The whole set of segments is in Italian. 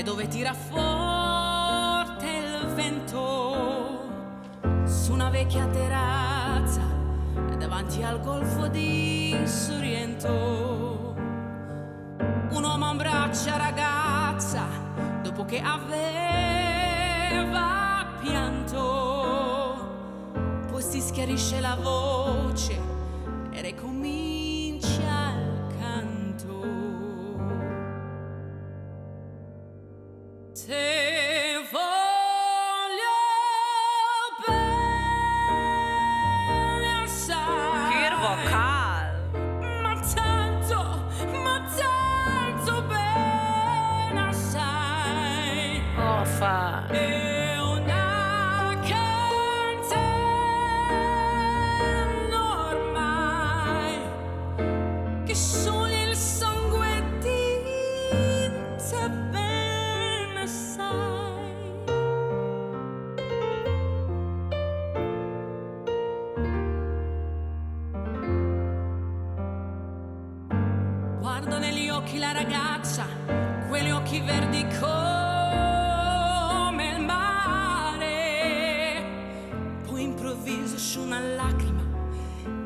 e dove tira forte il vento, su una vecchia terrazza davanti al golfo di Sorrento. Un uomo abbraccia ragazza dopo che aveva pianto, poi si schiarisce la voce e ricomincia il canto. Te voglio bene assai, che vocal, ma tanto bene assai. Fa È una canzone ormai che scioglie il sangue di te bene sai. Guardo negli occhi la ragazza, quegli occhi verdi come il mare, poi improvviso su una lacrima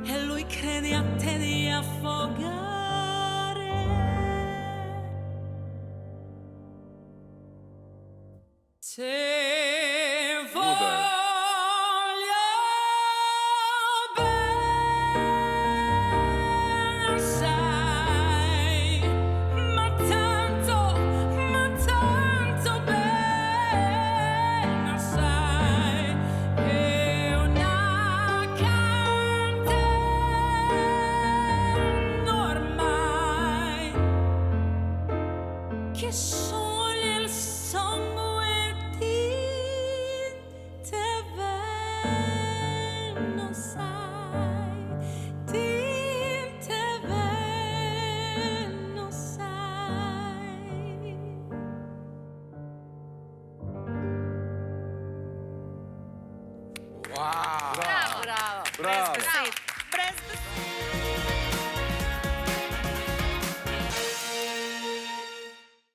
e lui crede a te di affogare. Te voglio bene assai, ma tanto bene assai. È una canzone ormai che scioglie il sangue di te bene sai, di te bene sai. Wow!